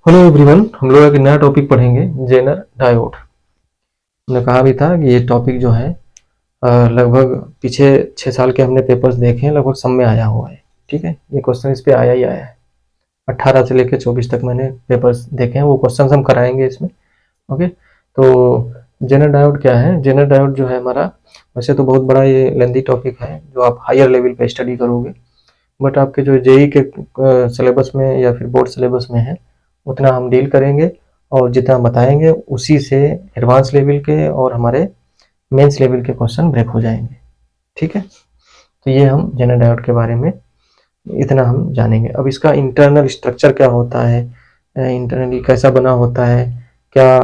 Hello everyone, हम लोग एक नया टॉपिक पढ़ेंगे, जेनर डायोड। हमने कहा भी था कि ये टॉपिक जो है लगभग पीछे 6 साल के हमने पेपर्स देखे हैं, लगभग सब में आया हुआ है। ठीक है, ये क्वेश्चन इस पे आया ही आया है। 18 से लेकर 24 तक मैंने पेपर्स देखे हैं, वो क्वेश्चन हम कराएंगे इसमें। ओके, तो जेनर डायोड क्या है? जेनर डायोड जो है हमारा, वैसे तो बहुत बड़ा ये लेंथी टॉपिक है जो आप हायर लेवल पे स्टडी करोगे, बट आपके जो जेई के सिलेबस में या फिर बोर्ड सिलेबस में है उतना हम डील करेंगे, और जितना बताएंगे उसी से एडवांस लेवल के और हमारे मेंस लेवल के क्वेश्चन ब्रेक हो जाएंगे। ठीक है, तो ये हम जेनर डायोड के बारे में इतना हम जानेंगे। अब इसका इंटरनल स्ट्रक्चर क्या होता है, इंटरनली कैसा बना होता है, क्या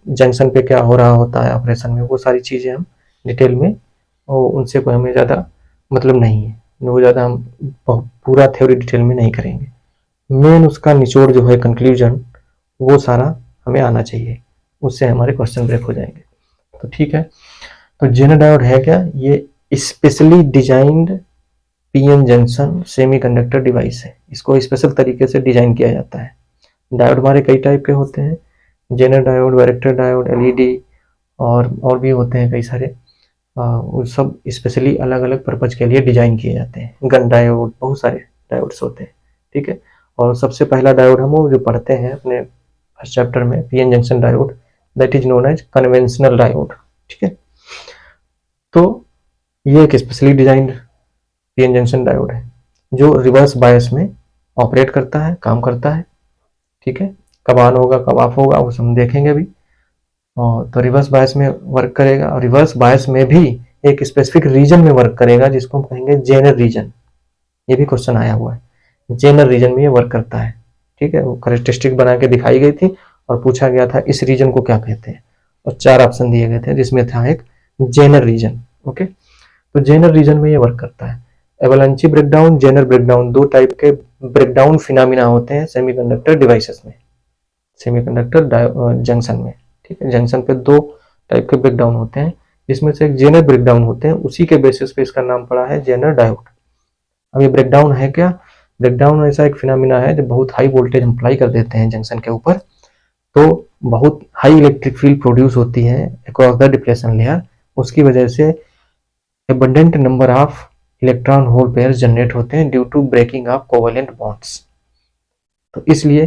जंक्शन पे क्या हो रहा होता है ऑपरेशन में, वो सारी चीज़ें हम डिटेल में, और उनसे कोई हमें ज़्यादा मतलब नहीं है, वो ज़्यादा हम पूरा थ्योरी डिटेल में नहीं करेंगे। मेन उसका निचोड़ जो है, कंक्लूजन, वो सारा हमें आना चाहिए, उससे हमारे क्वेश्चन ब्रेक हो जाएंगे। तो ठीक है, तो जेनर डायोड है क्या? ये specially designed PN junction semiconductor device है। इसको स्पेशल तरीके से डिजाइन किया जाता है। डायोड हमारे कई टाइप के होते हैं, Zener diode, varactor diode, LED और भी होते हैं कई सारे। वो सब स्पेशली अलग अलग पर्पज के लिए डिजाइन किए जाते हैं। गन डायोड, बहुत सारे डायोड्स होते हैं। ठीक है, और सबसे पहला डायोड हम वो जो पढ़ते हैं अपने फर्स्ट चैप्टर में, PN junction diode, that is known as conventional diode. ठीक है, तो ये एक specially designed PN junction diode है जो रिवर्स बायस में ऑपरेट करता है, काम करता है। ठीक है, कब ऑन होगा कब ऑफ होगा वो हम देखेंगे अभी। और तो रिवर्स बायस में वर्क करेगा, और रिवर्स बायस में भी एक स्पेसिफिक रीजन में वर्क करेगा जिसको हम कहेंगे जेनर रीजन। ये भी क्वेश्चन आया हुआ है, जेनर रीजन में ये वर्क करता है। ठीक है, वो करेक्टरिस्टिक बना के दिखाई गई थी और पूछा गया था इस रीजन को क्या कहते हैं, और 4 ऑप्शन दिए गए थे जिसमें था एक जेनर रीजन। ओके, तो जेनर रीजन में ये वर्क करता है। एवलांची ब्रेकडाउन, जेनर ब्रेकडाउन, दो टाइप के ब्रेकडाउन फिनोमिना होते हैं सेमीकंडक्टर डिवाइसेस में, सेमीकंडक्टर जंक्शन में। ठीक है, जंक्शन पे दो टाइप के ब्रेकडाउन होते हैं, जिसमें से एक जेनर ब्रेकडाउन होते हैं, उसी के बेसिस पे इसका नाम पड़ा है जेनर डायोड। अब ये ब्रेकडाउन है क्या? ब्रेकडाउन ऐसा एक फिनोमिना है जब बहुत हाई वोल्टेज हम अप्लाई कर देते हैं जंक्शन के ऊपर, तो बहुत हाई इलेक्ट्रिक फील्ड प्रोड्यूस होती है अक्रॉस द डिप्लेशन लेयर। उसकी वजह से abundant number of electron hole pairs generate होते हैं due to breaking of covalent bonds. तो इसलिए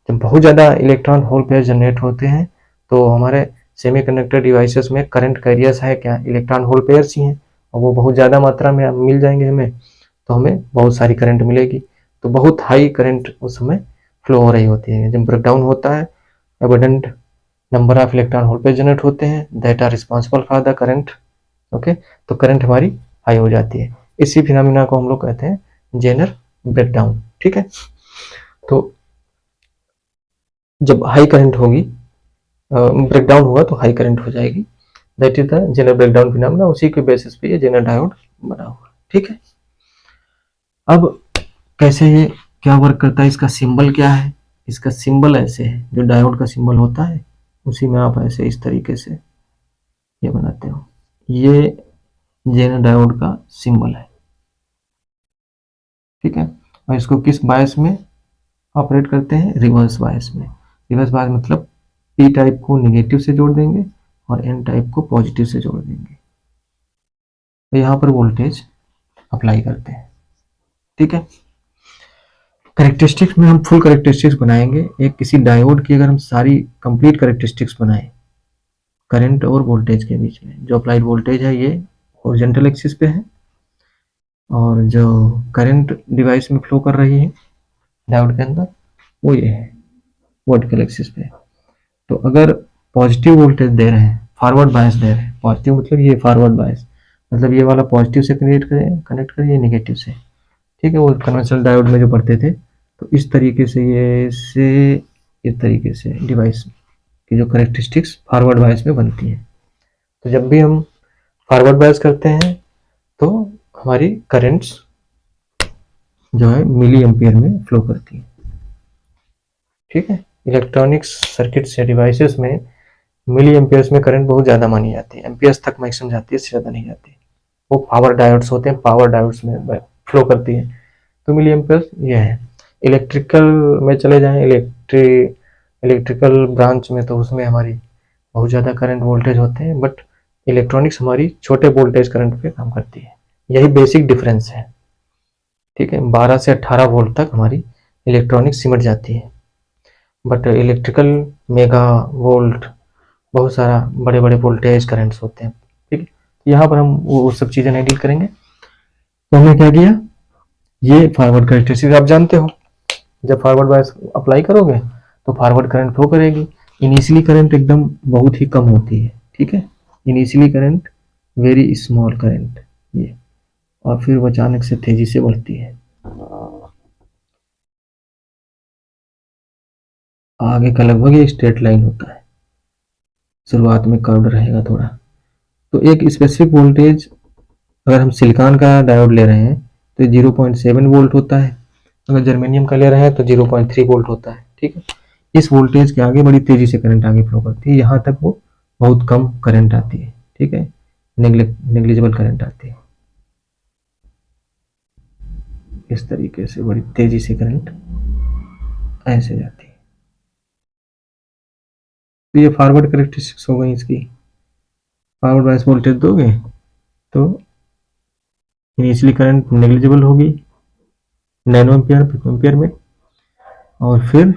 जब बहुत ज़्यादा इलेक्ट्रॉन होल पेयर जनरेट होते हैं तो हमारे सेमीकंडक्टर डिवाइसेस में करंट कैरियर्स है क्या? इलेक्ट्रॉन होल पेयर्स ही हैं, और वो बहुत ज़्यादा मात्रा में मिल जाएंगे हमें, तो हमें बहुत सारी करंट मिलेगी। तो बहुत हाई करंट उस समय फ्लो हो रही होती है। जब ब्रेकडाउन होता है, abundant number of electron hole pair generate होते हैं, that are responsible for the current. Okay, तो करंट हमारी हाई हो जाती है। इसी फिनोमिना को हम लोग कहते हैं जेनर ब्रेकडाउन। ठीक है, तो जब हाई करंट होगी, ब्रेकडाउन होगा तो हाई करंट हो जाएगी, that is the Zener breakdown phenomena. उसी के बेसिस पे ये जेनर डायोड बना हुआ। ठीक है, अब कैसे ये क्या वर्क करता है, इसका सिंबल क्या है? इसका सिंबल ऐसे है, जो डायोड का सिंबल होता है उसी में आप ऐसे इस तरीके से ये बनाते हो, ये जेनर डायोड का सिंबल है। ठीक है, और इसको किस बायस में ऑपरेट करते हैं? रिवर्स बायस में। रिवर्स बायस मतलब पी टाइप को नेगेटिव से जोड़ देंगे और एन टाइप को पॉजिटिव से जोड़ देंगे, तो यहाँ पर वोल्टेज अप्लाई करते हैं। ठीक है, करेक्टरिस्टिक्स में हम फुल करेक्टरिस्टिक्स बनाएंगे। एक किसी डायोड की अगर हम सारी कंप्लीट करेक्टरिस्टिक्स बनाएं करंट और वोल्टेज के बीच में, जो अप्लाइड वोल्टेज है ये हॉरिजॉन्टल एक्सिस पे है, और जो करंट डिवाइस में फ्लो कर रही है डायोड के अंदर वो ये है वर्टिकल एक्सिस पे। तो अगर पॉजिटिव वोल्टेज दे रहे हैं, फॉरवर्ड बायस दे रहे हैं, पॉजिटिव मतलब ये फॉरवर्ड बायस, मतलब ये वाला पॉजिटिव से कनेक्ट करें ये नेगेटिव से। ठीक है, वो कन्वेंशनल डायोड में जो पढ़ते थे, तो इस तरीके से ये से इस तरीके से डिवाइस की जो करेक्टरिस्टिक्स फॉरवर्ड बायस में बनती हैं। तो जब भी हम फॉरवर्ड बायस करते हैं तो हमारी करंट्स जो है मिली एम्पियर में फ्लो करती है। ठीक है, इलेक्ट्रॉनिक्स सर्किट्स या डिवाइसेस में मिली एम्पियर्स में करंट बहुत ज़्यादा मानी जाती है, एम्पियर्स तक मैक्सिमम जाती है, इससे ज़्यादा नहीं जाती। वो पावर डायोड्स होते हैं, पावर डायोड्स में फ्लो करती है, तो मिली एम्पियर्स ये है। इलेक्ट्रिकल में चले जाएं, इलेक्ट्रिकल ब्रांच में, तो उसमें हमारी बहुत ज़्यादा करंट वोल्टेज होते हैं, बट इलेक्ट्रॉनिक्स हमारी छोटे वोल्टेज करंट पे काम करती है। यही बेसिक डिफरेंस है। ठीक है, 12 से 18 वोल्ट तक हमारी इलेक्ट्रॉनिक्स सिमट जाती है, बट इलेक्ट्रिकल मेगा वोल्ट, बहुत सारा बड़े बड़े वोल्टेज करंट्स होते हैं। ठीक है, यहाँ पर हम वो सब चीज़ें नहीं डील करेंगे। तो हमने क्या किया, ये फॉरवर्ड कैरेक्टरिस्टिक आप जानते हो, जब फॉरवर्ड बायस अप्लाई करोगे तो फॉरवर्ड करंट फ्लो करेगी। इनिशियली करंट एकदम बहुत ही कम होती है। ठीक है, initially current very small current ये, और फिर वो अचानक से तेजी से बढ़ती है। आगे का लगभग एक स्ट्रेट लाइन होता है, शुरुआत में कर्व्ड रहेगा थोड़ा। तो एक स्पेसिफिक वोल्टेज, अगर हम सिलिकॉन का डायोड ले रहे हैं तो 0.7 वोल्ट होता है, अगर जर्मेनियम का ले रहे हैं तो 0.3 वोल्ट होता है। ठीक है, इस वोल्टेज के आगे बड़ी तेजी से करंट आगे फ्लो करती है, यहाँ तक वो बहुत कम करंट आती है। ठीक है, नेग्लिजिबल करंट आती है। इस तरीके से बड़ी तेजी से करंट ऐसे जाती है। तो ये फॉरवर्ड कैरेक्टरिस्टिक्स हो गई इसकी। फॉरवर्ड बायस वोल्टेज दोगे तो इनिशियली करंट नेग्लिजिबल होगी नैनो एम्पियर, पिको एम्पियर में, और फिर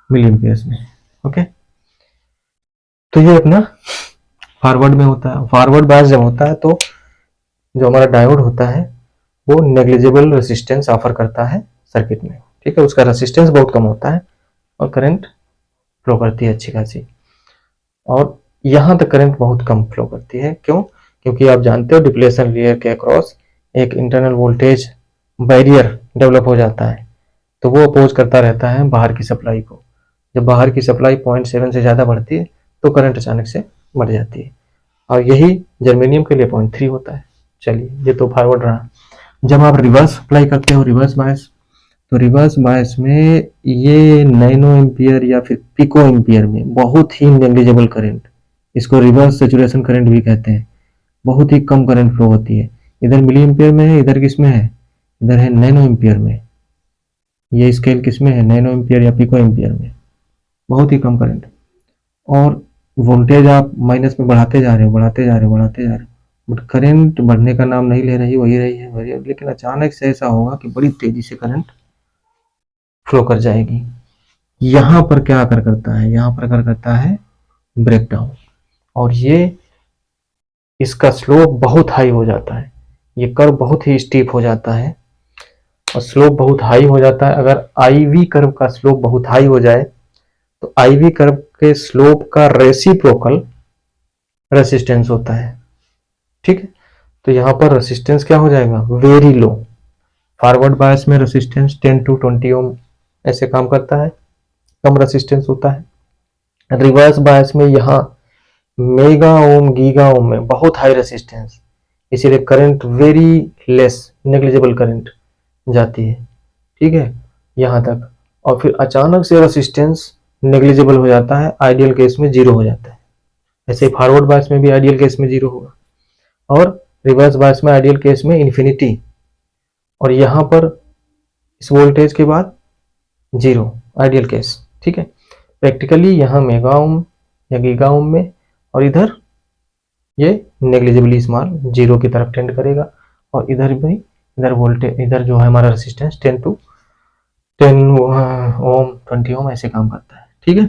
मिली एम्पियर्स में। ओके, तो ये अपना फॉरवर्ड में होता है। फॉरवर्ड बायस जब होता है तो जो हमारा डायोड होता है वो नेग्लिजिबल रेसिस्टेंस ऑफर करता है सर्किट में। ठीक है, उसका रेसिस्टेंस बहुत कम होता है और करंट फ्लो करती है अच्छी खासी, और यहाँ तक करंट बहुत कम फ्लो करती है। क्यों? क्योंकि आप जानते हो डिप्लेशन लेयर के अक्रॉस एक इंटरनल वोल्टेज बैरियर डेवलप हो जाता है, तो वो अपोज करता रहता है बाहर की सप्लाई को। जब बाहर की सप्लाई 0.7 से ज़्यादा बढ़ती है तो करंट अचानक से बढ़ जाती है, और यही जर्मेनियम के लिए 0.3 होता है। चलिए, ये तो फॉरवर्ड रहा। जब आप रिवर्स अप्लाई करते हो, रिवर्स बायस, तो रिवर्स बायस में ये नैनो एम्पियर या फिर पिको एम्पियर में बहुत ही नेग्लिजिबल करंट, इसको रिवर्स सैचुरेशन करंट भी कहते हैं, बहुत ही कम करंट फ्लो होती है। इधर मिली एम्पियर में है, इधर किस में है, इधर है नैनो एम्पियर में। ये स्केल किस में है, नैनो एम्पियर या पिको एम्पियर में, बहुत ही कम करंट। और वोल्टेज आप माइनस में बढ़ाते जा रहे हो, बढ़ाते जा रहे हो, बढ़ाते जा रहे हो, बट करंट बढ़ने का नाम नहीं ले रही, वही रही है। लेकिन अचानक से ऐसा होगा कि बड़ी तेजी से करंट फ्लो कर जाएगी। यहाँ पर क्या कर करता है, यहाँ पर कर करता है ब्रेकडाउन, और ये इसका स्लोप बहुत हाई हो जाता है, ये कर्व बहुत ही स्टीप हो जाता है और स्लोप बहुत हाई हो जाता है। अगर आईवी कर्व का स्लोप बहुत हाई हो जाए तो आईवी कर्व के स्लोप का रेसिप्रोकल रेसिस्टेंस होता है। ठीक है, तो यहाँ पर रेसिस्टेंस क्या हो जाएगा, वेरी लो। फॉरवर्ड बायस में रेसिस्टेंस 10 to 20 ओम ऐसे काम करता है, कम रेसिस्टेंस होता है। रिवर्स बायस में यहाँ मेगा ओम, गीगा ओम में बहुत हाई रेसिस्टेंस, इसीलिए current very less, negligible current जाती है। ठीक है, यहाँ तक, और फिर अचानक से रेसिस्टेंस नेग्लिजिबल हो जाता है, आइडियल केस में जीरो हो जाता है। ऐसे फॉरवर्ड बायस में भी आइडियल केस में जीरो होगा, और रिवर्स बायस में आइडियल केस में इन्फिनिटी, और यहाँ पर इस वोल्टेज के बाद जीरो, आइडियल केस। ठीक है, प्रैक्टिकली यहाँ मेगा ओम या गीगा ओम में, और इधर ये नेग्लिजिबली स्मॉल, जीरो की तरफ टेंड करेगा, और इधर भी, इधर वोल्टेज, इधर जो है हमारा रेसिस्टेंस 10 to 10 ओम, 20 ओम ऐसे काम करता है। ठीक है,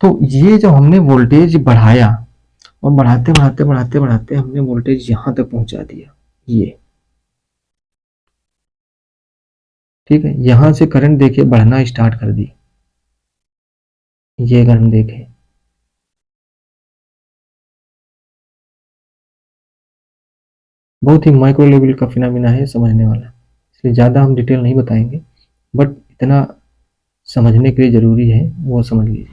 तो ये जब हमने वोल्टेज बढ़ाया, और बढ़ाते बढ़ाते बढ़ाते बढ़ाते हमने वोल्टेज यहां तक पहुंचा दिया, ये ठीक है, यहां से करंट देखिए बढ़ना स्टार्ट कर दी, ये अगर हम देखें, बहुत ही माइक्रो लेवल का फिनोमेना है, समझने वाला, इसलिए ज़्यादा हम डिटेल नहीं बताएंगे, बट इतना समझने के लिए ज़रूरी है, वो समझ लीजिए।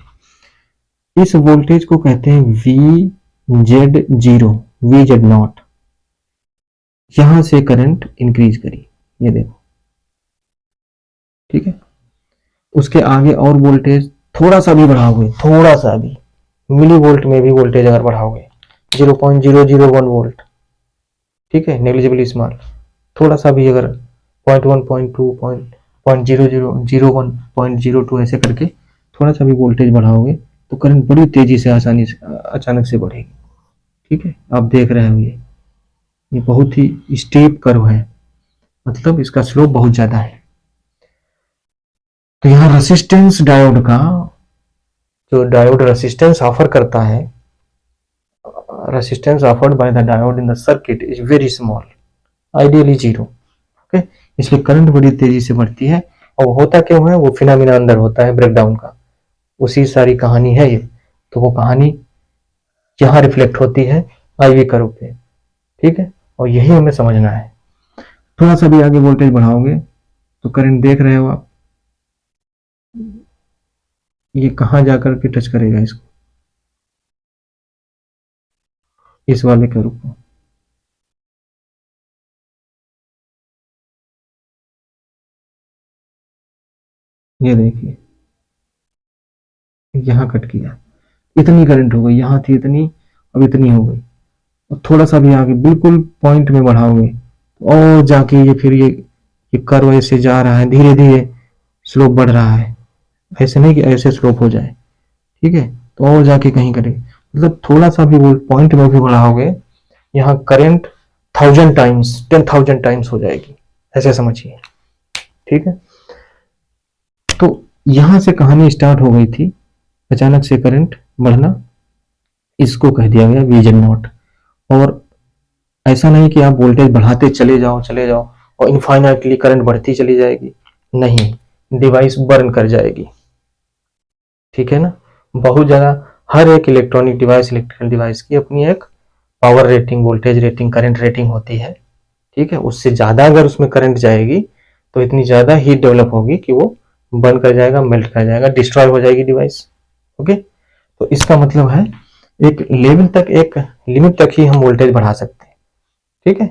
इस वोल्टेज को कहते हैं VZ0, VZ0। यहां से करंट इंक्रीज करी, ये देखो, ठीक है, उसके आगे और वोल्टेज थोड़ा सा भी बढ़ाओगे, थोड़ा सा भी, मिली वोल्ट में भी वोल्टेज अगर बढ़ाओगे 0.001 वोल्ट, ठीक है, नेग्लिजिबली स्मॉल, थोड़ा सा भी अगर 0.1, 0.2, 0.0001.02 ऐसे करके थोड़ा सा भी वोल्टेज बढ़ाओगे तो करंट बड़ी तेजी से आसानी से अचानक से बढ़ेगी। ठीक है, आप देख रहे हो ये बहुत ही स्टीप कर्व है, मतलब इसका स्लोप बहुत ज्यादा है। तो यहाँ रेसिस्टेंस डायोड का जो डायोड रेसिस्टेंस ऑफर करता है, resistance offered by the diode in the circuit is very small, ideally zero. Okay, इसलिए करंट बड़ी तेजी से बढ़ती है। और होता क्यों है, वो फिनोमिना अंदर होता है ब्रेकडाउन का, उसी सारी कहानी है ये। तो वो कहानी यहाँ रिफ्लेक्ट होती है IV कर्व पे। ठीक है, और यही हमें समझना है। थोड़ा सा भी आगे वोल्टेज बढ़ाओगे तो करंट देख रहे हो आप, ये कहाँ जाकर के टच करेगा इसको, इस वाले कर्व को। ये देखिए यहाँ कट किया, इतनी करंट हो गई, यहाँ थी इतनी, अब इतनी हो गई। और थोड़ा सा भी आगे बिल्कुल पॉइंट में बढ़ाओगे और जाके ये फिर ये कर्व ऐसे जा रहा है, धीरे धीरे स्लोप बढ़ रहा है, ऐसे नहीं कि ऐसे स्लोप हो जाए। ठीक है, तो और जाके कहीं करें, मतलब थोड़ा सा भी वो पॉइंट में भी बढ़ाओगे, यहाँ करंट 1000 टाइम्स 10,000 टाइम्स हो जाएगी, ऐसे समझिए। ठीक है, तो यहां से कहानी स्टार्ट हो गई थी, अचानक से करंट बढ़ना, इसको कह दिया गया वीजन नॉट। और ऐसा नहीं कि आप वोल्टेज बढ़ाते चले जाओ और इनफाइनाइटली करंट बढ़ती चली जाएगी, नहीं, डिवाइस बर्न कर जाएगी। ठीक है ना, बहुत ज़्यादा, हर एक इलेक्ट्रॉनिक डिवाइस, इलेक्ट्रिकल डिवाइस की अपनी एक power rating, voltage rating, current rating होती है। ठीक है, उससे ज़्यादा अगर उसमें करंट जाएगी तो इतनी ज़्यादा हीट डेवलप होगी कि वो बर्न कर जाएगा, मेल्ट कर जाएगा, डिस्ट्रॉय हो जाएगी डिवाइस। ओके, तो इसका मतलब है एक लेवल तक, एक लिमिट तक ही हम वोल्टेज बढ़ा सकते हैं। ठीक है,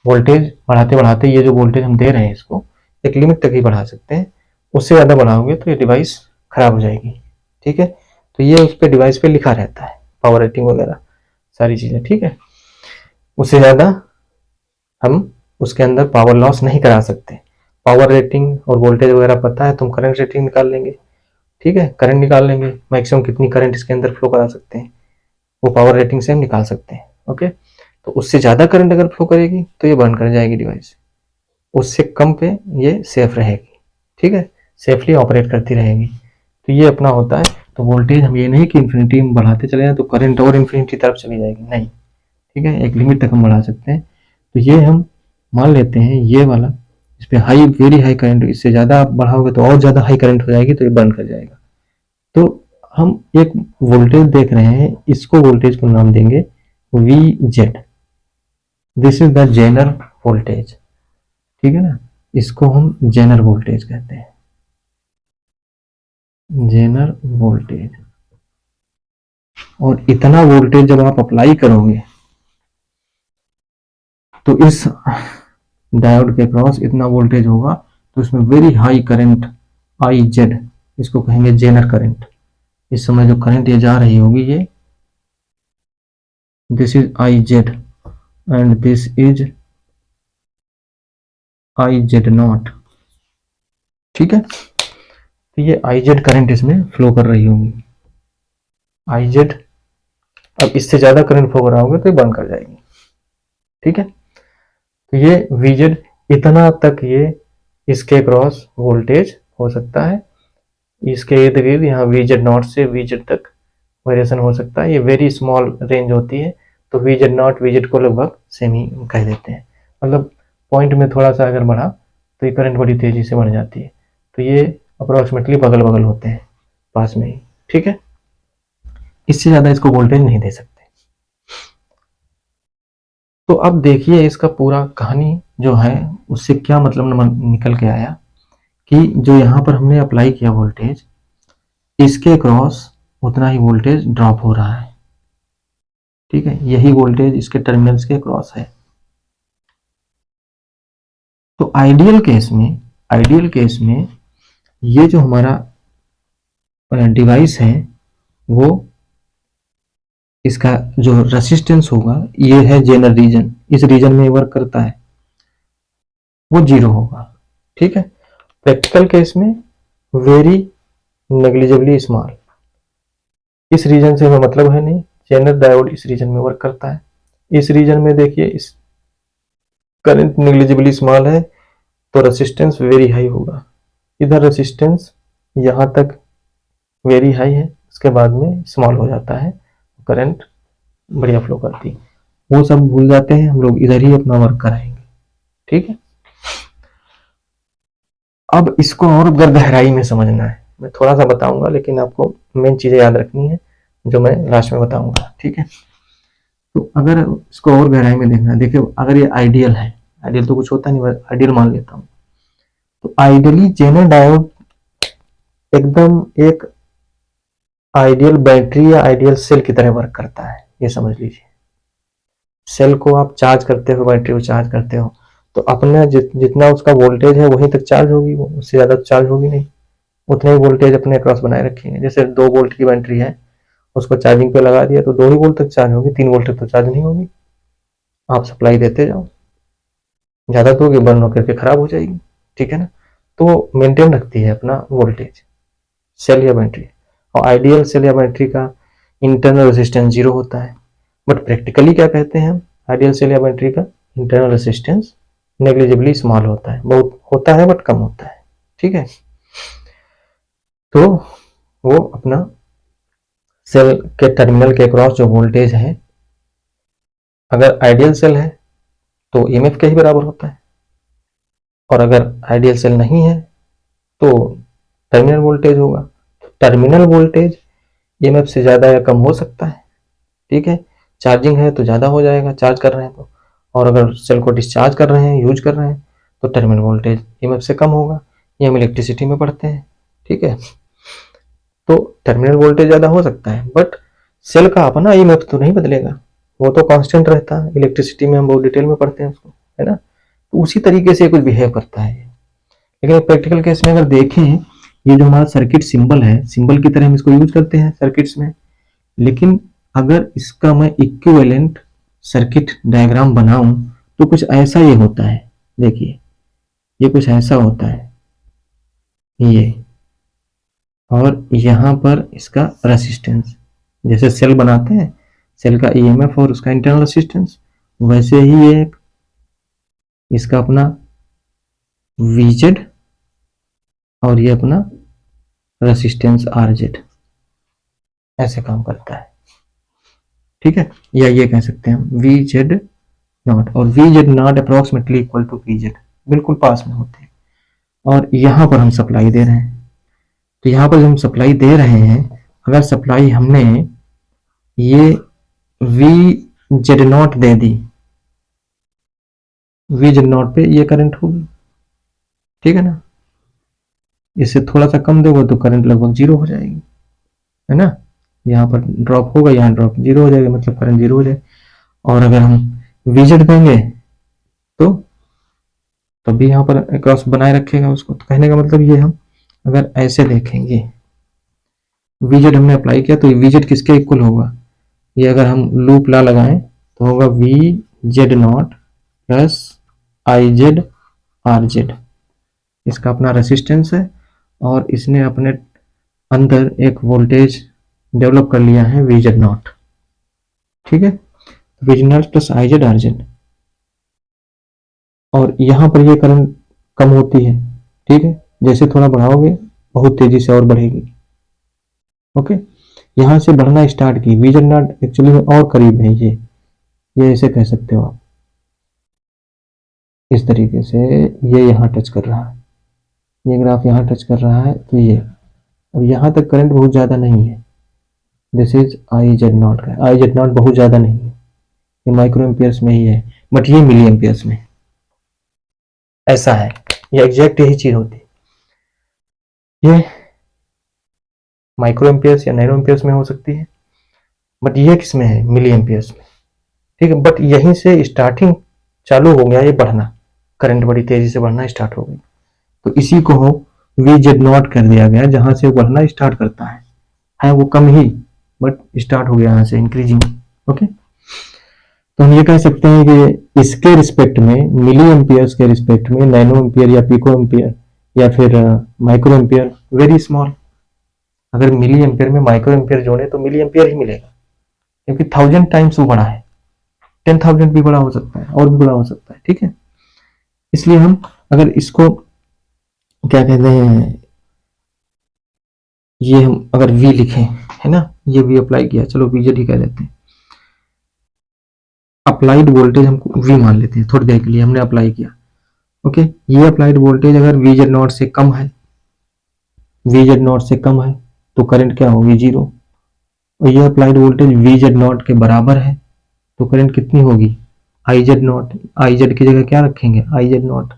वोल्टेज बढ़ाते बढ़ाते ये जो वोल्टेज हम दे रहे हैं इसको एक लिमिट तक ही बढ़ा सकते हैं, उससे ज़्यादा बढ़ाओगे तो ये डिवाइस खराब हो जाएगी। ठीक है, तो ये उस पर डिवाइस पे लिखा रहता है, पावर रेटिंग वगैरह सारी चीज़ें। ठीक है, उससे ज़्यादा हम उसके अंदर पावर लॉस नहीं करा सकते। पावर रेटिंग और वोल्टेज वगैरह पता है तो हम करंट रेटिंग निकाल लेंगे। ठीक है, करंट निकाल लेंगे, मैक्सिमम कितनी करंट इसके अंदर फ्लो करा सकते हैं वो पावर रेटिंग से हम निकाल सकते हैं। ओके, तो उससे ज़्यादा करंट अगर फ्लो करेगी तो ये बर्न कर जाएगी डिवाइस, उससे कम पे ये सेफ रहेगी। ठीक है, सेफली ऑपरेट करती रहेगी। तो ये अपना होता है। तो वोल्टेज हम ये नहीं कि इन्फिनिटी में बढ़ाते चले जाए तो करंट और इन्फिनिटी तरफ चली जाएगी, नहीं। ठीक है, एक लिमिट तक हम बढ़ा सकते हैं। तो ये हम मान लेते हैं ये वाला, इस पर हाई, वेरी हाई करंट, इससे ज़्यादा आप बढ़ाओगे तो और ज़्यादा हाई करंट हो जाएगी, तो ये बर्न कर जाएगा। तो हम एक वोल्टेज देख रहे हैं, इसको वोल्टेज को नाम देंगे VZ, this is the Zener voltage. ठीक है ना, इसको हम जेनर वोल्टेज कहते हैं, जेनर वोल्टेज। और इतना वोल्टेज जब आप अप्लाई करोगे तो इस डायोड के क्रॉस इतना वोल्टेज होगा, तो इसमें वेरी हाई करंट IZ, इसको कहेंगे जेनर करंट। इस समय जो करंट ये जा रही होगी, ये this is IZ and this is IZ not. ठीक है, तो ये IZ करंट इसमें फ्लो कर रही होगी, IZ। अब इससे ज्यादा करंट फ्लो कराओगे तो ये बंद कर जाएगी। ठीक है, तो ये VZ इतना तक ये इसके क्रॉस वोल्टेज हो सकता है, इसके इर्द गिर्द यहाँ VZ नॉट से VZ तक वेरिएशन हो सकता है। ये वेरी स्मॉल रेंज होती है, तो VZ नॉट VZ को लगभग सेम ही कह देते हैं। मतलब पॉइंट में थोड़ा सा अगर बढ़ा तो ये करंट बड़ी तेजी से बढ़ जाती है। तो ये अप्रोक्सीमेटली बगल बगल होते हैं, पास में ही। ठीक है, इससे ज़्यादा इसको वोल्टेज नहीं दे सकते। तो अब देखिए इसका पूरा कहानी जो है उससे क्या मतलब निकल के आया कि जो यहाँ पर हमने अप्लाई किया वोल्टेज, इसके क्रॉस उतना ही वोल्टेज ड्रॉप हो रहा है। ठीक है, यही वोल्टेज इसके टर्मिनल्स के क्रॉस है। तो आइडियल केस में ये जो हमारा डिवाइस है वो, इसका जो रेसिस्टेंस होगा ये है जेनर रीजन, इस रीजन में वर्क करता है, वो 0 होगा। ठीक है, प्रैक्टिकल केस में वेरी नेग्लिजिबली स्मॉल, इस रीजन से हमें मतलब है नहीं, जेनर डायोड इस रीजन में वर्क करता है। इस रीजन में देखिए इस करंट नेग्लिजिबली स्मॉल है तो रेसिस्टेंस वेरी हाई होगा, इधर रेसिस्टेंस यहाँ तक वेरी हाई है, उसके बाद में स्मॉल हो जाता है, करंट बढ़िया फ्लो करती है। वो सब भूल जाते हैं, हम लोग इधर ही अपना वर्क कराएंगे, ठीक है। अब इसको और गहराई में समझना है, मैं थोड़ा सा बताऊंगा लेकिन आपको मेन चीजें याद रखनी है जो मैं लास्ट में बताऊंगा, ठीक है। तो अगर इसको और गहराई में देखना है, देखिए अगर ये आइडियल है, आइडियल तो कुछ होता नहीं, मैं आइडियल मान लेता हूँ, तो आइडियली जेनर डायोड एकदम एक आइडियल बैटरी या आइडियल सेल की तरह वर्क करता है, ये समझ लीजिए। सेल को आप चार्ज करते हो, बैटरी को चार्ज करते हो, तो अपना जितना उसका वोल्टेज है वहीं तक चार्ज होगी, वो उससे ज़्यादा तो चार्ज होगी नहीं, उतने ही वोल्टेज अपने अक्रॉस बनाए रखेंगे। जैसे 2 वोल्ट की बैटरी है, उसको चार्जिंग पे लगा दिया तो 2 ही वोल्ट तक चार्ज होगी, 3 वोल्ट तक तो चार्ज नहीं होगी। आप सप्लाई देते जाओ, ज़्यादा दोगे बर्न होकर के खराब हो जाएगी, ठीक है ना। तो मेंटेन रखती है अपना वोल्टेज सेल या बैटरी, और आइडियल सेल या बैटरी का इंटरनल रेजिस्टेंस 0 होता है। बट प्रैक्टिकली क्या कहते हैं हम, आइडियल सेल या बैटरी का इंटरनल रेजिस्टेंस नेग्लिजिबली स्मॉल होता है, बहुत होता है बट कम होता है, ठीक है। तो वो अपना सेल के टर्मिनल के अक्रॉस जो वोल्टेज है, अगर आइडियल सेल है तो ईएमएफ के ही बराबर होता है, और अगर आइडियल सेल नहीं है तो टर्मिनल वोल्टेज होगा। टर्मिनल वोल्टेज ईएमएफ से ज़्यादा या कम हो सकता है, ठीक है। चार्जिंग है तो ज़्यादा हो जाएगा, चार्ज कर रहे हैं तो, और अगर सेल को डिस्चार्ज कर रहे हैं, यूज कर रहे हैं, तो टर्मिनल वोल्टेज ईएमएफ से कम होगा। ये हम इलेक्ट्रिसिटी में पढ़ते हैं, ठीक है। तो टर्मिनल वोल्टेज ज़्यादा हो सकता है, बट सेल का अपना ईएमएफ तो नहीं बदलेगा, वो तो कांस्टेंट रहता है। इलेक्ट्रिसिटी में हम बहुत डिटेल में पढ़ते हैं उसको, है ना। तो उसी तरीके से कुछ बिहेव करता है। लेकिन प्रैक्टिकल केस में अगर देखें, ये जो हमारा सर्किट सिंबल है, सिंबल की तरह हम इसको यूज करते हैं सर्किट्स में, लेकिन अगर इसका मैं इक्विवेलेंट सर्किट डायग्राम बनाऊं तो कुछ ऐसा ये होता है। देखिए ये कुछ ऐसा होता है ये, और यहाँ पर इसका रेसिस्टेंस, जैसे सेल बनाते हैं, सेल का ईएमएफ और उसका इंटरनल रेसिस्टेंस, वैसे ही ये इसका अपना वीजेड और ये अपना रेसिस्टेंस आरजेड ऐसे काम करता है, ठीक है। या ये कह सकते हैं वी जेड नॉट, और V Z not approximately equal to V Z, बिल्कुल पास में होते हैं। और यहाँ पर हम सप्लाई दे रहे हैं, तो यहाँ पर हम सप्लाई दे रहे हैं, अगर सप्लाई हमने ये we Z not they the, we Z not पे ये करंट होगी, ठीक है ना। इससे थोड़ा सा कम दोगे तो करंट लगभग 0 हो जाएगी, है ना। यहाँ पर ड्रॉप होगा, यहाँ ड्रॉप 0 हो जाएगा, मतलब करंट 0 हो जाएगा। और अगर हम वीजेड देंगे तो तब भी यहाँ पर क्रॉस बनाए रखेगा उसको। तो कहने का मतलब ये, हम अगर ऐसे देखेंगे, वीजेड हमने अप्लाई किया तो वीजेड किसके इक्वल होगा, ये अगर हम लूप ला लगाएं तो होगा we Z not plus I Z R Z. इसका अपना रेसिस्टेंस है और इसने अपने अंदर एक वोल्टेज डेवलप कर लिया है वी जेड नॉट, ठीक है। We Z not plus I Z R Z, और यहाँ पर ये करंट कम होती है, ठीक है। जैसे थोड़ा बढ़ाओगे बहुत तेजी से और बढ़ेगी, ओके। यहाँ से बढ़ना स्टार्ट की, वी जेड नॉट एक्चुअली में और करीब है, ये ऐसे कह सकते हो आप, इस तरीके से ये यहाँ टच कर रहा है, ये ग्राफ यहाँ टच कर रहा है, तो ये अब यहाँ तक करंट बहुत ज़्यादा नहीं है, this is I Z not का, आई जेड नॉट बहुत ज़्यादा नहीं है, ये माइक्रो एम्पियर्स में ही है, बट ये मिली एम्पियर्स में ऐसा है, ये एग्जैक्ट यही चीज होती है। ये माइक्रो एम्पियर्स या नैनो एम्पियर्स में हो सकती है, बट ये किस में है, मिली एम्पियर्स में, ठीक है। बट यहीं से स्टार्टिंग चालू हो गया ये बढ़ना, करंट बड़ी तेजी से बढ़ना स्टार्ट हो गई, तो इसी को वी जेड नॉट कर दिया गया, जहां से बढ़ना स्टार्ट करता है वो कम ही, बट स्टार्ट हो गया यहाँ से इंक्रीजिंग, ओके। तो हम ये कह सकते हैं कि इसके रिस्पेक्ट में, मिली एम्पियर्स के रिस्पेक्ट में, नैनो एम्पियर या पिको एम्पियर या फिर माइक्रो एम्पियर, वेरी स्मॉल। अगर मिली एम्पियर में माइक्रो एम्पियर जोड़े तो मिली एम्पियर ही मिलेगा, क्योंकि 1000 टाइम्स वो बड़ा है। 10,000 भी बड़ा हो सकता है और भी बड़ा हो सकता है, ठीक है। इसलिए हम अगर इसको क्या कहते हैं, ये हम अगर V लिखें, है ना, ये V अप्लाई किया, चलो VZ ही कह देते हैं। अप्लाइड वोल्टेज हम V मान लेते हैं, थोड़ी देर के लिए हमने अप्लाई किया। ओके, ये अप्लाइड वोल्टेज अगर VZ नॉट से कम है, VZ नॉट से कम है तो करंट क्या होगी, 0। और ये अप्लाइड वोल्टेज VZ नॉट के बराबर है तो करंट कितनी होगी, IZ नॉट। IZ की जगह क्या रखेंगे, IZ नॉट।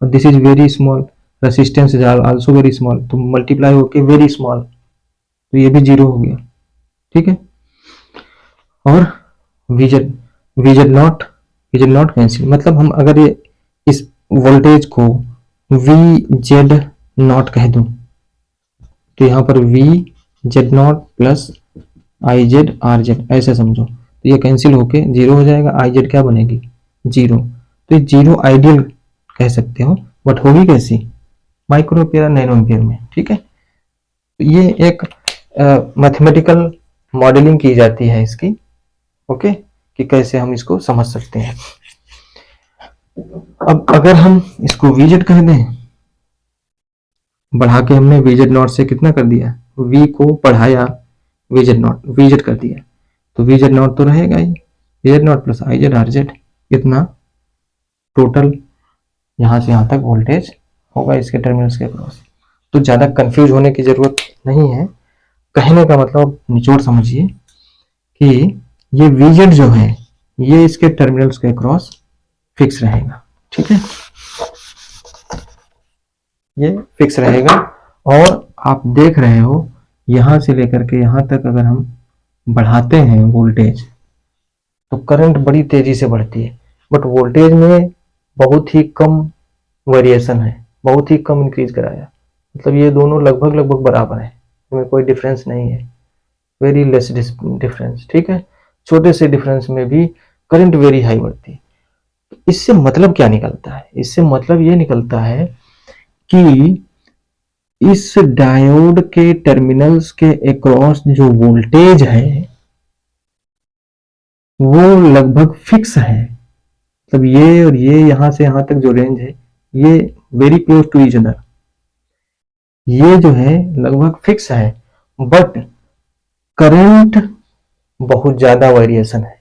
और this is very small, resistance is also very small, तो मल्टीप्लाई होके वेरी स्मॉल, तो ये भी 0 हो गया, ठीक है। और VZ VZ नॉट कैंसिल, मतलब हम अगर ये इस वोल्टेज को VZ नॉट कह दूं तो यहाँ पर VZ not plus IZ RZ ऐसे समझो, तो ये कैंसिल होके 0 हो जाएगा, IZ क्या बनेगी, 0। तो ये 0 आइडियल कह सकते हो, बट होगी कैसी, माइक्रो एम्पियर नैनो एम्पियर में, ठीक है। तो ये एक मैथमेटिकल मॉडलिंग की जाती है इसकी, ओके, कि कैसे हम इसको समझ सकते हैं। अब अगर हम इसको VZ कह दें, बढ़ा के हमने VZ नॉट से कितना कर दिया, V को बढ़ाया, VZ कर दिया, तो VZ नॉट तो रहेगा ही, VZ not plus IZ RZ, इतना टोटल यहाँ से यहाँ तक वोल्टेज होगा इसके टर्मिनल्स के क्रॉस। तो ज़्यादा कंफ्यूज होने की ज़रूरत नहीं है, कहने का मतलब निचोड़ समझिए कि ये VZ जो है ये इसके टर्मिनल्स के क्रॉस फिक्स रहेगा, ठीक है, ये फिक्स रहेगा। और आप देख रहे हो यहां से लेकर के यहां तक अगर हम बढ़ाते हैं वोल्टेज तो करंट बड़ी तेजी से बढ़ती है, बट वोल्टेज में बहुत ही कम वेरिएशन है, बहुत ही कम इंक्रीज कराया, मतलब ये दोनों लगभग लगभग बराबर है, इसमें कोई डिफरेंस नहीं है, वेरी लेस डिफरेंस, ठीक है। छोटे से डिफरेंस में भी करंट वेरी हाई बढ़ती है। इससे मतलब क्या निकलता है, इससे मतलब ये निकलता है कि इस डायोड के टर्मिनल्स के अक्रॉस जो वोल्टेज है वो लगभग फिक्स है, मतलब ये और ये यहां से यहां तक जो रेंज है ये very close to each other, ये जो है लगभग फिक्स है, बट करंट बहुत ज्यादा वेरिएशन है,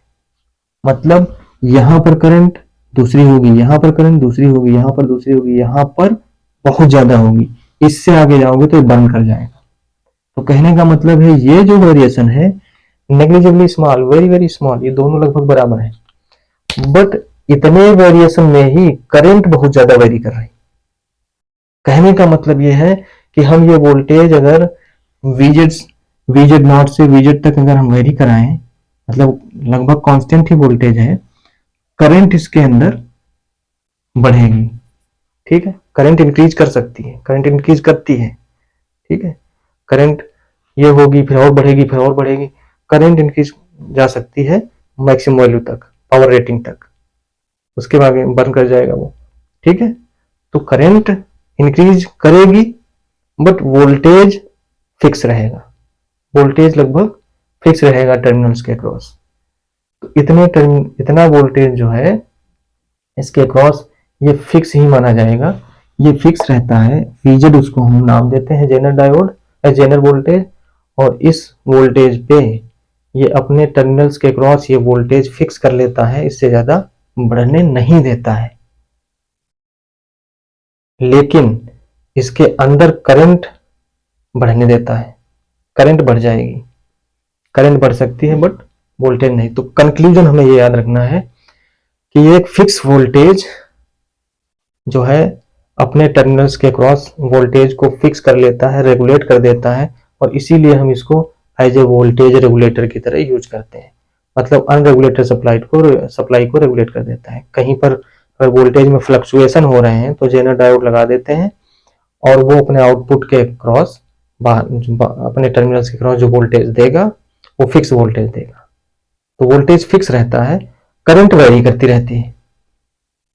मतलब यहां पर करंट दूसरी होगी, यहां पर करंट दूसरी होगी, यहां पर दूसरी होगी, यहां पर बहुत ज्यादा होगी, इससे आगे जाओगे तो बर्न कर जाएगा। तो कहने का मतलब है ये जो वेरिएशन है negligibly small, very very small, ये दोनों लगभग बराबर है, बट इतने वेरिएशन में ही करंट बहुत ज्यादा वेरी कर रही है। कहने का मतलब ये है कि हम ये वोल्टेज अगर VZ नॉट से VZ तक अगर हम वेरी कराएं, मतलब लगभग कांस्टेंट ही वोल्टेज है, करंट इसके अंदर बढ़ेगी, ठीक है, करंट इंक्रीज कर सकती है, करंट इंक्रीज करती है, ठीक है, करंट ये होगी फिर और बढ़ेगी फिर और बढ़ेगी, करंट इंक्रीज जा सकती है मैक्सिमम वैल्यू तक, पावर रेटिंग तक, उसके बाद बर्न कर जाएगा वो, ठीक है। तो करंट इंक्रीज करेगी बट वोल्टेज फिक्स रहेगा, वोल्टेज लगभग फिक्स रहेगा टर्मिनल्स के क्रॉस। तो इतना वोल्टेज जो है इसके क्रॉस ये फिक्स ही माना जाएगा, ये फिक्स रहता है। VZ उसको हम नाम देते हैं जेनर डायोड, जेनर वोल्टेज, और इस वोल्टेज पे ये अपने टर्मिनल्स के क्रॉस ये वोल्टेज फिक्स कर लेता है, इससे ज्यादा बढ़ने नहीं देता है, लेकिन इसके अंदर करंट बढ़ने देता है, करंट बढ़ जाएगी, करंट बढ़ सकती है बट वोल्टेज नहीं। तो कंक्लूजन हमें ये याद रखना है कि एक फिक्स वोल्टेज जो है अपने टर्मिनल्स के क्रॉस वोल्टेज को फिक्स कर लेता है, रेगुलेट कर देता है, और इसीलिए हम इसको एज ए वोल्टेज रेगुलेटर की तरह यूज करते हैं, मतलब अनरेगुलेटेड सप्लाई को रेगुलेट कर देता है। कहीं पर अगर वोल्टेज में फ्लक्चुएशन हो रहे हैं तो जेनर डायोड लगा देते हैं और वो अपने आउटपुट के क्रॉस अपने टर्मिनल्स के क्रॉस जो वोल्टेज देगा वो फिक्स वोल्टेज देगा। तो वोल्टेज फिक्स रहता है, करंट वेरी करती रहती है,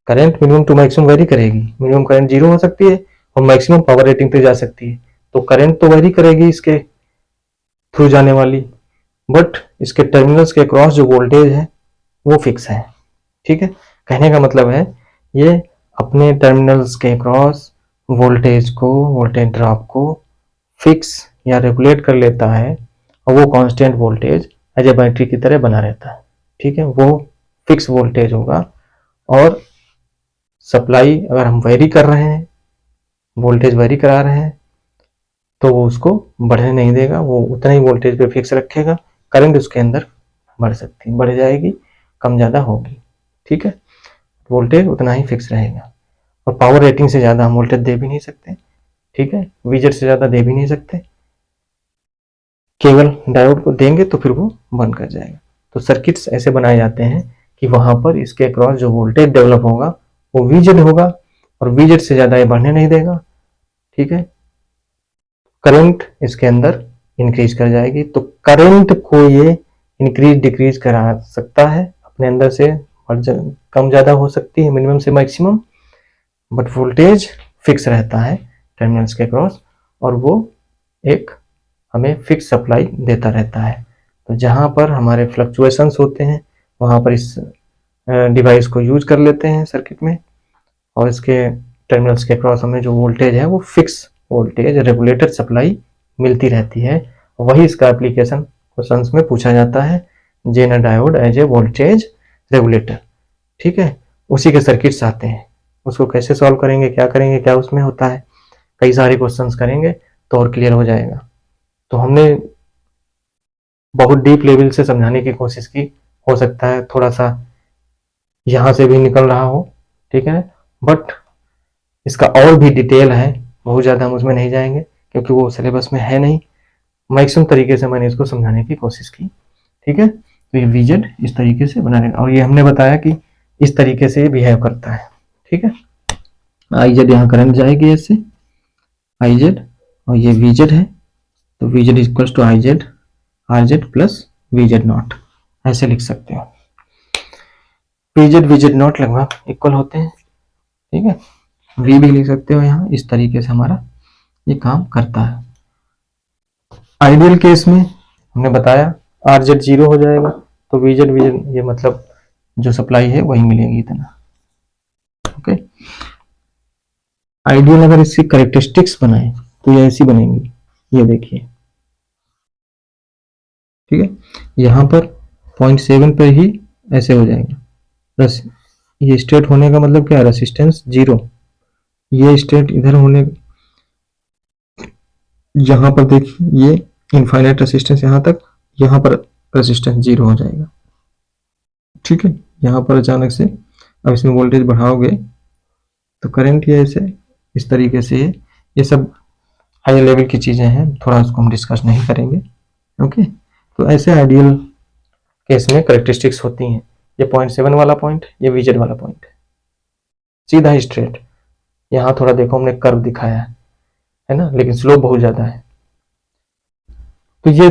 current minimum to maximum vary करेगी, मिनिमम करंट 0 हो सकती है और मैक्सिमम पावर रेटिंग पे जा सकती है। तो करंट तो वेरी करेगी इसके थ्रू जाने वाली, बट इसके टर्मिनल्स के क्रॉस जो वोल्टेज है वो फिक्स है। ठीक है, कहने का मतलब है ये अपने टर्मिनल्स के क्रॉस वोल्टेज ड्रॉप को फिक्स या रेगुलेट कर लेता है, और वो constant voltage as a battery की तरह बना रहता है। ठीक है, वो फिक्स वोल्टेज होगा, और सप्लाई अगर हम वेरी कर रहे हैं, वोल्टेज वेरी करा रहे हैं, तो वो उसको बढ़ने नहीं देगा, वो उतना ही वोल्टेज पे फिक्स रखेगा। करंट उसके अंदर बढ़ जाएगी, कम ज़्यादा होगी। ठीक है, वोल्टेज उतना ही फिक्स रहेगा, और पावर रेटिंग से ज़्यादा हम वोल्टेज दे भी नहीं सकते। ठीक है, वीजेड से ज़्यादा दे भी नहीं सकते, केवल डायोड को देंगे तो फिर वो बंद कर जाएगा। तो सर्किट्स ऐसे बनाए जाते हैं कि वहां पर इसके अक्रॉस जो वोल्टेज डेवलप होगा वो वीजेड होगा, और वीजेड से ज़्यादा ये बढ़ने नहीं देगा। ठीक है, करंट इसके अंदर इंक्रीज कर जाएगी, तो करंट को ये इंक्रीज डिक्रीज करा सकता है अपने अंदर से, कम ज़्यादा हो सकती है मिनिमम से मैक्सिमम, बट वोल्टेज फिक्स रहता है टर्मिनल्स के क्रॉस, और वो एक हमें फिक्स सप्लाई देता रहता है। तो जहाँ पर हमारे फ्लक्चुएशंस होते हैं वहाँ पर इस डिवाइस को यूज कर लेते हैं सर्किट में, और इसके टर्मिनल्स के क्रॉस हमें जो वोल्टेज है वो फिक्स वोल्टेज रेगुलेटेड सप्लाई मिलती रहती है। वही इसका एप्लीकेशन क्वेश्चंस में पूछा जाता है, Zener diode as a voltage regulator. ठीक है, उसी के सर्किट्स आते हैं, उसको कैसे सॉल्व करेंगे, क्या करेंगे, क्या उसमें होता है, कई सारे क्वेश्चंस करेंगे तो और क्लियर हो जाएगा। तो हमने बहुत डीप लेवल से समझाने की कोशिश की, हो सकता है थोड़ा सा यहाँ से भी निकल रहा हो। ठीक है, बट इसका और भी डिटेल है, बहुत ज़्यादा हम उसमें नहीं जाएंगे क्योंकि वो सिलेबस में है नहीं। मैक्सिमम तरीके से मैंने इसको समझाने की कोशिश की। ठीक है, तो ये वीजेड इस तरीके से बनाने, और ये हमने बताया कि इस तरीके से ये बिहेव करता है। ठीक है, आई जेड यहाँ करंट जाएगी ऐसे, आई जेड, और ये वीजेड है, तो VZ equals to I Z R Z plus VZ not, ऐसे लिख सकते हो। वीजेड नॉट लगभग इक्वल होते हैं। ठीक है, वी भी लिख सकते हो यहाँ, इस तरीके से हमारा ये काम करता है। आइडियल केस में हमने बताया आर जेड 0 हो जाएगा, तो वीजेड ये मतलब जो सप्लाई है वही मिलेगी इतना। ओके, आइडियल अगर इसकी करेक्टरिस्टिक्स बनाए तो ये ऐसी बनेंगी, ये देखिए। ठीक है, यहाँ पर 0.7 पर ही ऐसे हो जाएगा। ये स्टेट होने का मतलब क्या है, रेसिस्टेंस 0, ये स्टेट इधर होने, यहाँ पर देखिए ये इनफाइनाइट रेसिस्टेंस यहाँ तक, यहाँ पर रेसिस्टेंस 0 हो जाएगा। ठीक है, यहाँ पर अचानक से अब इसमें वोल्टेज बढ़ाओगे तो करंट ये ऐसे इस तरीके से, ये सब हाई लेवल की चीज़ें हैं, थोड़ा उसको हम डिस्कस नहीं करेंगे। ओके, तो ऐसे आइडियल केस में करेक्टरिस्टिक्स होती हैं, ये 0.7 वाला पॉइंट, ये वीजेड वाला पॉइंट, सीधा ही स्ट्रेट। यहाँ थोड़ा देखो हमने कर्व दिखाया है ना, लेकिन स्लोप बहुत ज़्यादा है। तो ये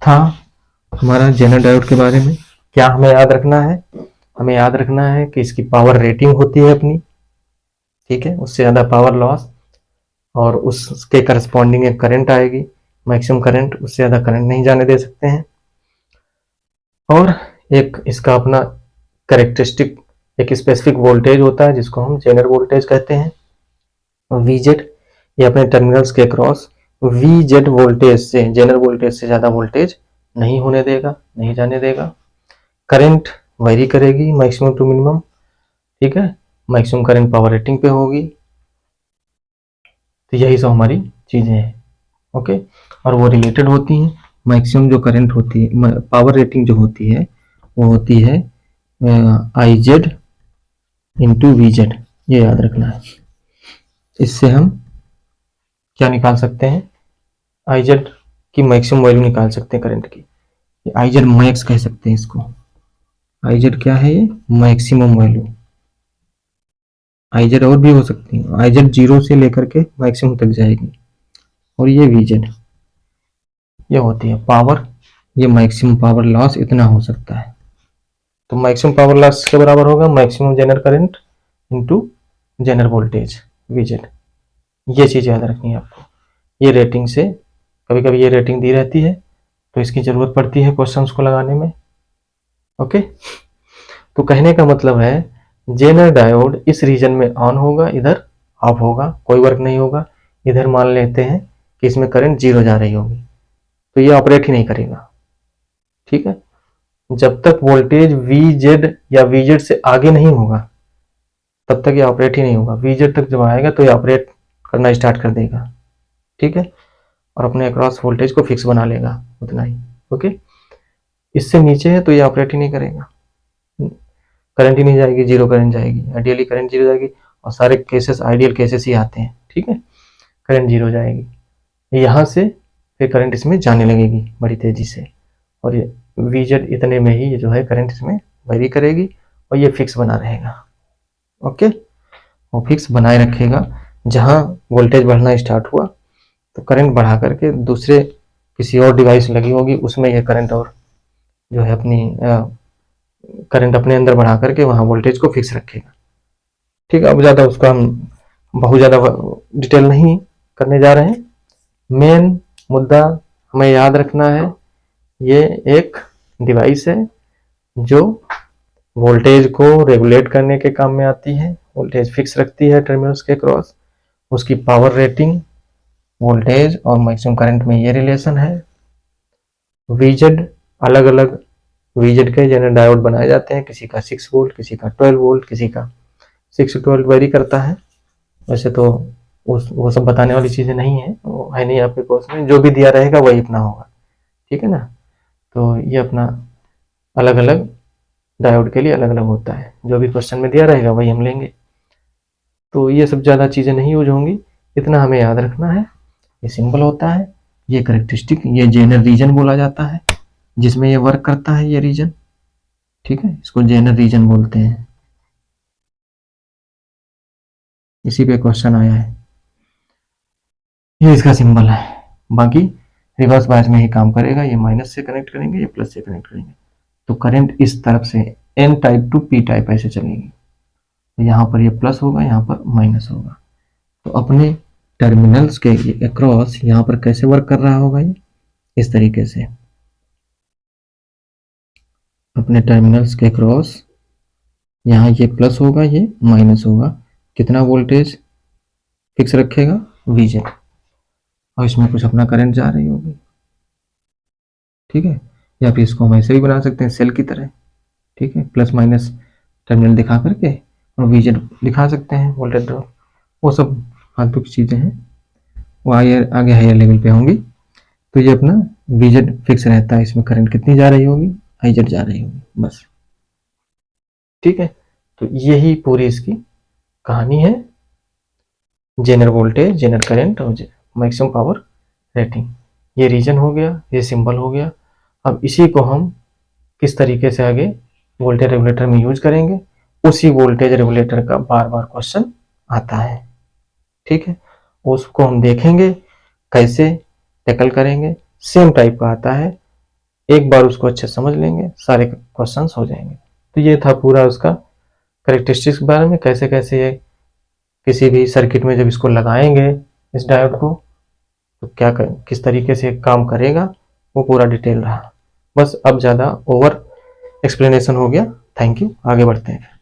था हमारा जेनर डायोड के बारे में। क्या हमें याद रखना है, हमें याद रखना है कि इसकी पावर रेटिंग होती है अपनी। ठीक है, उससे ज़्यादा पावर लॉस, और उसके करस्पॉन्डिंग एक करंट आएगी, मैक्सिमम करंट, उससे ज़्यादा करंट नहीं जाने दे सकते हैं। और एक इसका अपना करेक्टरिस्टिक एक स्पेसिफिक वोल्टेज होता है जिसको हम जेनर वोल्टेज कहते हैं। वीजेड ये अपने टर्मिनल्स के क्रॉस वीजेड वोल्टेज से, जेनर वोल्टेज से ज़्यादा वोल्टेज नहीं होने देगा, नहीं जाने देगा। करंट वेरी करेगी मैक्सिमम टू मिनिमम। ठीक है, मैक्सिमम करंट पावर रेटिंग पे होगी। तो यही सब हमारी चीज़ें हैं। ओके, और वो रिलेटेड होती हैं। मैक्सिमम जो करंट होती है, पावर रेटिंग जो होती है वो होती है I Z into V Z, ये याद रखना है। इससे हम क्या निकाल सकते हैं, आई जेड की मैक्सिमम वैल्यू निकाल सकते हैं करंट की, आई जेड मैक्स कह सकते हैं इसको। आई जेड क्या है, ये मैक्सिमम वैल्यू। आई जेड और भी हो सकती है, आई जेड 0 से लेकर के मैक्सिमम तक जाएगी, और ये वी जेड ये होती है पावर, ये मैक्सिमम पावर लॉस इतना हो सकता है। तो मैक्सिमम पावर लॉस के बराबर होगा maximum Zener current into Zener voltage VZ. ये चीज़ याद रखनी है आपको। ये रेटिंग से, कभी कभी ये रेटिंग दी रहती है तो इसकी ज़रूरत पड़ती है क्वेश्चंस को लगाने में। ओके, तो कहने का मतलब है जेनर डायोड इस रीजन में ऑन होगा, इधर ऑफ होगा, कोई वर्क नहीं होगा। इधर मान लेते हैं कि इसमें करंट 0 जा रही होगी, तो ये ऑपरेट ही नहीं करेगा। ठीक है, जब तक वोल्टेज VZ या VZ से आगे नहीं होगा तब तक ये ऑपरेट ही नहीं होगा। VZ तक जब आएगा तो ये ऑपरेट करना स्टार्ट कर देगा। ठीक है, और अपने अक्रॉस वोल्टेज को फिक्स बना लेगा, उतना ही। ओके, इससे नीचे है तो ये ऑपरेट ही नहीं करेगा, करंट ही नहीं जाएगी, जीरो करंट जाएगी। आइडियली करंट जीरो जाएगी, और सारे केसेस आइडियल केसेस ही आते हैं। ठीक है, करंट जीरो जाएगी, यहाँ से फिर करंट इसमें जाने लगेगी बड़ी तेजी से, और ये VZ इतने में ही ये जो है करंट इसमें वेरी करेगी, और ये फिक्स बना रहेगा। ओके, वो फिक्स बनाए रखेगा। जहाँ वोल्टेज बढ़ना स्टार्ट हुआ तो करंट बढ़ा करके दूसरे किसी और डिवाइस लगी होगी उसमें ये करंट और जो है अपनी करंट अपने अंदर बढ़ा करके वहाँ वोल्टेज को फिक्स रखेगा। ठीक है, अब ज़्यादा उसका हम बहुत ज़्यादा डिटेल नहीं करने जा रहे हैं। मेन मुद्दा हमें याद रखना है, ये एक डिवाइस है जो वोल्टेज को रेगुलेट करने के काम में आती है, वोल्टेज फिक्स रखती है टर्मिनल्स के क्रॉस। उसकी पावर रेटिंग वोल्टेज और मैक्सिमम करंट में ये रिलेशन है। VZ अलग अलग VZ के जेनर डायोड बनाए जाते हैं, किसी का 6 वोल्ट, किसी का 12 वोल्ट, किसी का 6 to 12 वेरी करता है। वैसे तो वो सब बताने वाली चीज़ें नहीं है, वो है नहीं आपके कोर्स में, जो भी दिया रहेगा वही अपना होगा। ठीक है ना, तो ये अपना अलग अलग डायोड के लिए अलग अलग होता है, जो भी क्वेश्चन में दिया रहेगा वही हम लेंगे। तो ये सब ज़्यादा चीज़ें नहीं यूज होंगी, इतना हमें याद रखना है। ये सिंबल होता है, ये करेक्टरिस्टिक, ये जेनर रीजन बोला जाता है जिसमें ये वर्क करता है, ये रीजन। ठीक है, इसको जेनर रीजन बोलते हैं। इसी पे क्वेश्चन आया है, ये इसका सिंबल है। बाकी रिवर्स बायस में ही काम करेगा, ये माइनस से कनेक्ट करेंगे, ये प्लस से कनेक्ट करेंगे, तो करंट इस तरफ से N type two P type ऐसे चलेगी। यहाँ पर ये प्लस होगा, यहाँ पर माइनस होगा। तो अपने टर्मिनल्स के अक्रॉस यहाँ पर कैसे वर्क कर रहा होगा, ये इस तरीके से अपने टर्मिनल्स के अक्रॉस, यहाँ ये प्लस होगा, ये माइनस होगा। कितना वोल्टेज फिक्स रखेगा, VZ, और इसमें कुछ अपना करंट जा रही होगी। ठीक है, या फिर इसको हम ऐसे भी बना सकते हैं सेल की तरह। ठीक है, प्लस माइनस टर्मिनल दिखा करके और VZ दिखा सकते हैं, वोल्टेज ड्रॉप। वो सब फालतू की चीज़ें हैं, वो आगे हायर लेवल पे होंगी। तो ये अपना VZ फिक्स रहता है, इसमें करंट कितनी जा रही होगी, IZ जा रही होगी, बस। ठीक है, तो यही पूरी इसकी कहानी है, जेनर वोल्टेज, जेनर करंट और मैक्सिमम पावर रेटिंग। ये रीजन हो गया, ये सिंबल हो गया। अब इसी को हम किस तरीके से आगे वोल्टेज रेगुलेटर में यूज करेंगे, उसी वोल्टेज रेगुलेटर का बार बार क्वेश्चन आता है। ठीक है, उसको हम देखेंगे कैसे टैकल करेंगे, सेम टाइप का आता है। एक बार उसको अच्छे समझ लेंगे, सारे क्वेश्चंस हो जाएंगे। तो ये था पूरा उसका करेक्टरिस्टिक्स के बारे में, कैसे कैसे ये किसी भी सर्किट में जब इसको लगाएंगे इस डायोड को तो किस तरीके से काम करेगा, वो पूरा डिटेल रहा। बस अब ज़्यादा ओवर एक्सप्लेनेशन हो गया। थैंक यू, आगे बढ़ते हैं।